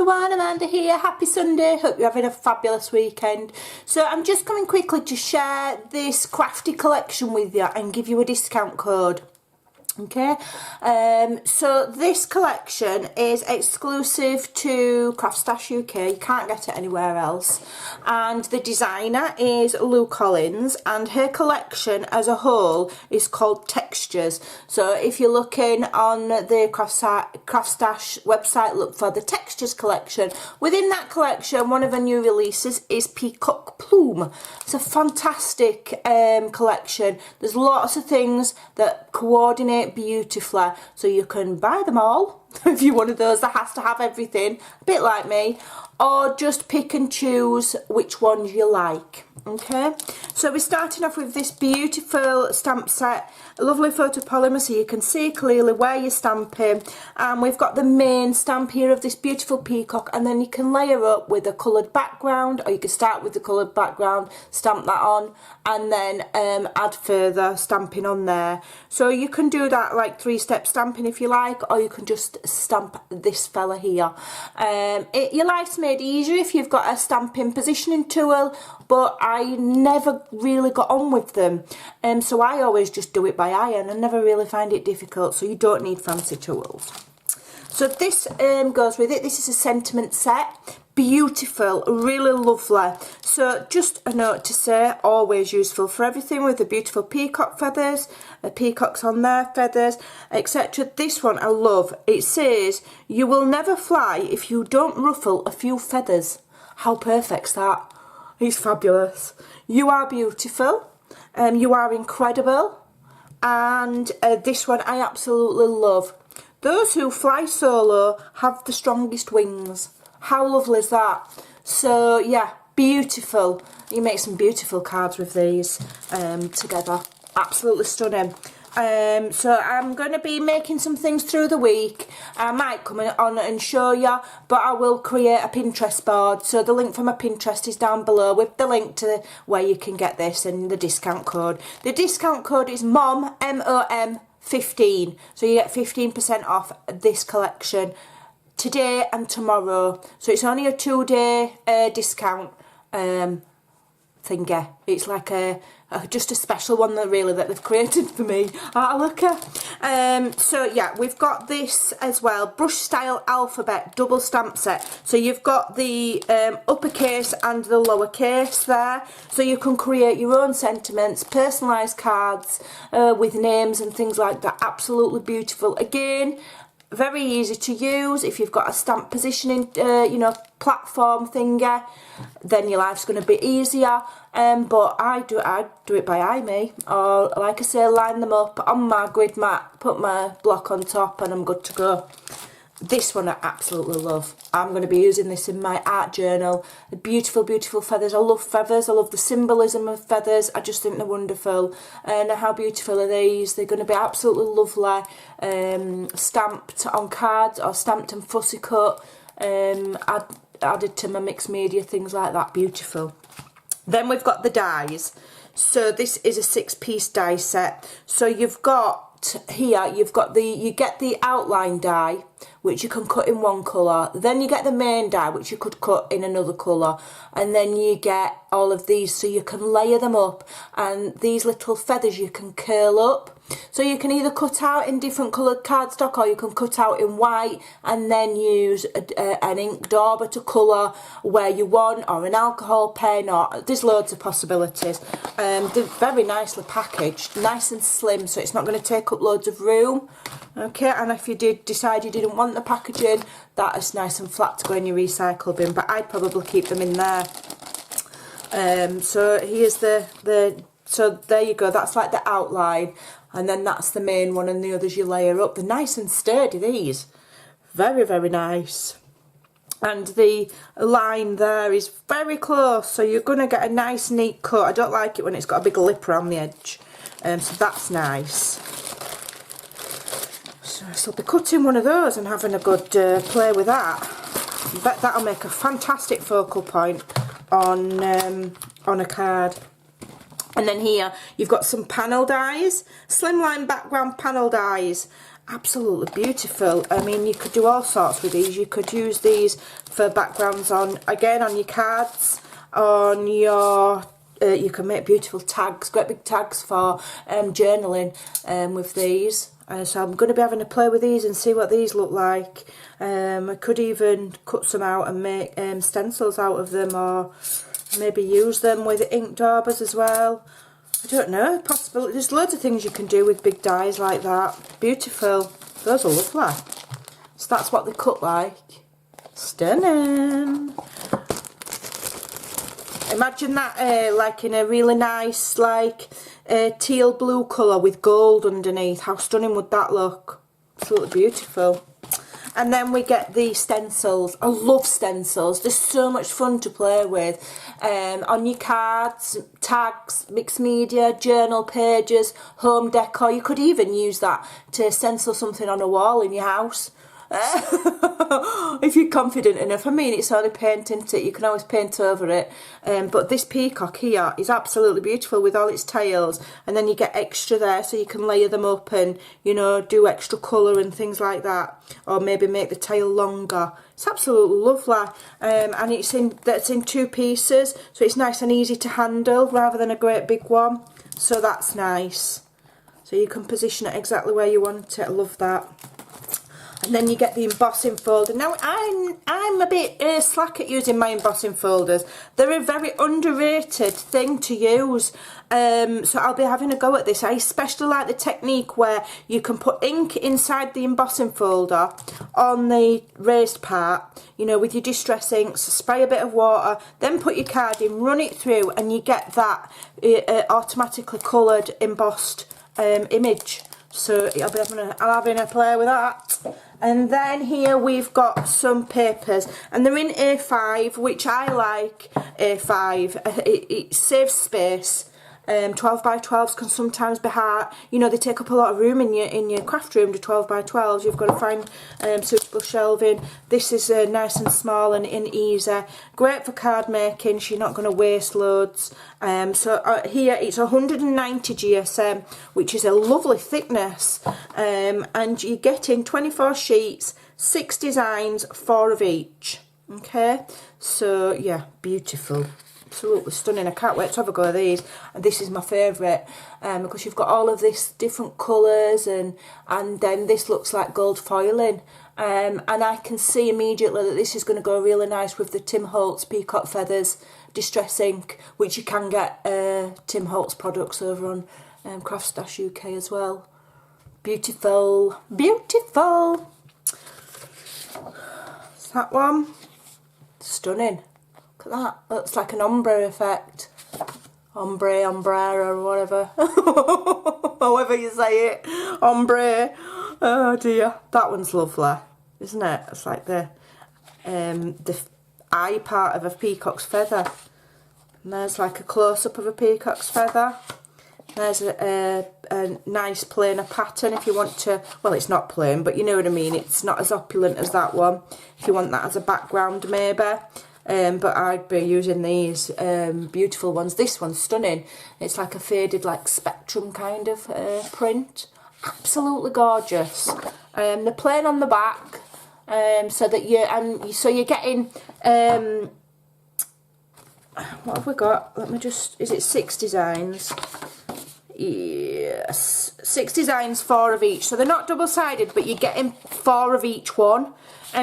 everyone, Amanda here. Happy Sunday. Hope you're having a fabulous weekend. So I'm just coming quickly to share this crafty collection with you and give you a discount code. Okay, so this collection is exclusive to Craftstash UK. You can't get it anywhere else, and the designer is Lou Collins, and her collection as a whole is called Textures. So if you're looking on the Craftstash website, look for the Textures collection. Within that collection, one of her new releases is Peacock Plume. It's a fantastic collection. There's lots of things that coordinate beautifully, so you can buy them all if you're one of those that has to have everything, a bit like me, or just pick and choose which ones you like. Okay, so we're starting off with this beautiful stamp set, a lovely photopolymer so you can see clearly where you're stamping, and we've got the main stamp here of this beautiful peacock, and then you can layer up with a coloured background, or you can start with the coloured background, stamp that on, and then add further stamping on there. So you can do that like 3-step stamping if you like, or you can just stamp this fella here. Your life's made easier if you've got a stamping positioning tool, but I never really got on with them, so I always just do it by eye, and I never really find it difficult, so you don't need fancy tools. So this goes with it. This is a sentiment set, beautiful, really lovely. So just a note to say, always useful for everything with the beautiful peacock feathers, peacocks on their feathers, etc. This one I love. It says, "You will never fly if you don't ruffle a few feathers." How perfect's that? It's fabulous. You are beautiful, you are incredible, and this one I absolutely love. Those who fly solo have the strongest wings. How lovely is that? So yeah, beautiful. You make some beautiful cards with these together. Absolutely stunning. So I'm going to be making some things through the week. I might come on and show you, but I will create a Pinterest board. So the link for my Pinterest is down below with the link to where you can get this and the discount code. The discount code is MOM, M-O-M, 15. So you get 15% off this collection today and tomorrow. So it's only a 2-day discount thingy. It's like just a special one that they've created for me. Look at. So yeah, we've got this as well, brush style alphabet double stamp set. So you've got the uppercase and the lowercase there, so you can create your own sentiments, personalised cards with names and things like that. Absolutely beautiful. Again, very easy to use. If you've got a stamp positioning platform thingy, then your life's going to be easier. But I do it by eye, me, or like I say, line them up on my grid mat, put my block on top, and I'm good to go. This one I absolutely love. I'm going to be using this in my art journal. The beautiful, beautiful feathers. I love feathers. I love the symbolism of feathers. I just think they're wonderful. And how beautiful are these? They're going to be absolutely lovely. Stamped on cards or stamped and fussy cut. Added to my mixed media, things like that. Beautiful. Then we've got the dies. So this is a 6-piece die set. So you've got here, you get the outline die, which you can cut in one colour. Then you get the main die, which you could cut in another colour. And then you get all of these, so you can layer them up. And these little feathers you can curl up. So you can either cut out in different coloured cardstock, or you can cut out in white and then use an ink dauber to colour where you want, or an alcohol pen, or there's loads of possibilities. They're very nicely packaged, nice and slim, so it's not going to take up loads of room. Okay, and if you did decide you didn't want the packaging, that is nice and flat to go in your recycle bin, but I'd probably keep them in there. So here's so there you go, that's like the outline, and then that's the main one, and the others you layer up. They're nice and sturdy, these. Very, very nice. And the line there is very close, so you're going to get a nice neat cut. I don't like it when it's got a big lip around the edge, so that's nice. So I'll be cutting one of those and having a good play with that. I bet that'll make a fantastic focal point on a card. And then here you've got some panel dies, slimline background panel dies, Absolutely beautiful. I mean, you could do all sorts with these. You could use these for backgrounds on, again, on your cards, on your, you can make beautiful tags, great big tags for journaling with these. So I'm going to be having a play with these and see what these look like. I could even cut some out and make stencils out of them, or maybe use them with ink daubers as well. I don't know, possible. There's loads of things you can do with big dies like that. Beautiful. Those are lovely. So that's what they cut like. Stunning. Imagine that like in a really nice like teal blue colour with gold underneath. How stunning would that look? Absolutely beautiful. And then we get the stencils. I love stencils. They're so much fun to play with. On your cards, tags, mixed media, journal pages, home decor. You could even use that to stencil something on a wall in your house. If you're confident enough. I mean, it's only paint, isn't it? You can always paint over it. But this peacock here is absolutely beautiful with all its tails, and then you get extra there so you can layer them up and, you know, do extra colour and things like that, or maybe make the tail longer. It's absolutely lovely. And it's in 2 pieces, so it's nice and easy to handle rather than a great big one. So that's nice. So you can position it exactly where you want it. I love that. And then you get the embossing folder. Now, I'm a bit slack at using my embossing folders. They're a very underrated thing to use. So I'll be having a go at this. I especially like the technique where you can put ink inside the embossing folder on the raised part, you know, with your distress inks, spray a bit of water, then put your card in, run it through, and you get that automatically coloured embossed image. So I'm having a play with that. And then here we've got some papers, and they're in A5, which I like A5. It saves space. 12 by 12s can sometimes be hard. You know, they take up a lot of room in your craft room, the 12 by 12s. You've got to find suitable shelving. This is nice and small and easy. Great for card making, so you're not going to waste loads. Here it's 190 GSM, which is a lovely thickness. And you're getting 24 sheets, 6 designs, 4 of each. Okay, so yeah, beautiful. Absolutely stunning. I can't wait to have a go at these, and this is my favourite because you've got all of this different colours, and then this looks like gold foiling, and I can see immediately that this is going to go really nice with the Tim Holtz Peacock Feathers Distress Ink, which you can get Tim Holtz products over on Craftstash UK as well. Beautiful, beautiful. Is that one? Stunning. Look at that. Looks like an ombre effect. Ombre, ombrera, or whatever. However you say it. Ombre. Oh dear. That one's lovely, isn't it? It's like the eye part of a peacock's feather. And there's like a close-up of a peacock's feather. There's a nice plainer pattern if you want to. Well, it's not plain, but you know what I mean. It's not as opulent as that one. If you want that as a background, maybe. But I'd be using these beautiful ones. This one's stunning. It's like a faded, like spectrum kind of print. Absolutely gorgeous. They're plain on the back, so that you're getting. What have we got? Let me just. Is it 6 designs? Yes, 6 designs, 4 of each. So they're not double-sided, but you're getting 4 of each one.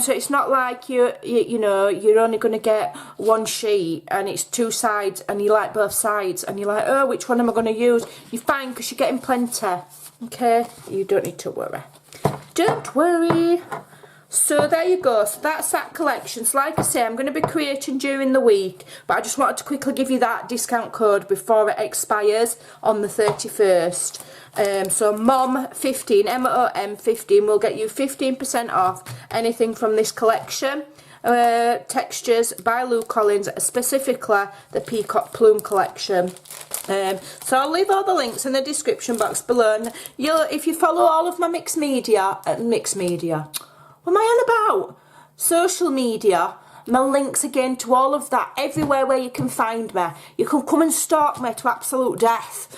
So it's not like you know, you're only going to get 1 sheet and it's 2 sides and you like both sides and you're like, oh, which one am I going to use? You're fine because you're getting plenty. Okay, you don't need to worry. Don't worry. So there you go. So that's that collection. So like I say, I'm going to be creating during the week, but I just wanted to quickly give you that discount code before it expires on the 31st. So MOM15, MOM15 will get you 15% off anything from this collection. Textures by Lou Collins, specifically the Peacock Plume collection. So I'll leave all the links in the description box below. And if you follow all of my mixed media, what am I on about? Social media, My links again to all of that, everywhere where you can find me. You can come and stalk me to absolute death.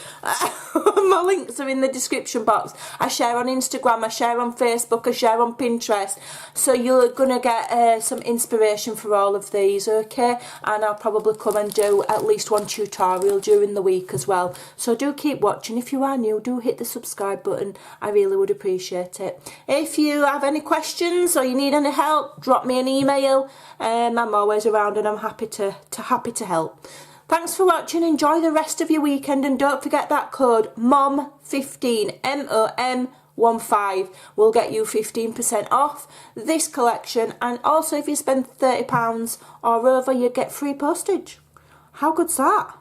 My links are in the description box. I share on Instagram, I share on Facebook, I share on Pinterest. So you're going to get some inspiration for all of these, okay? And I'll probably come and do at least one tutorial during the week as well. So do keep watching. If you are new, do hit the subscribe button. I really would appreciate it. If you have any questions or you need any help, drop me an email. I'm always around and I'm happy to help. Thanks for watching. Enjoy the rest of your weekend, and don't forget that code MOM15 MOM15 will get you 15% off this collection, and also if you spend £30 or over you get free postage. How good's that?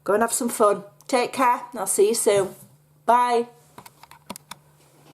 Go and have some fun. Take care and I'll see you soon. Bye.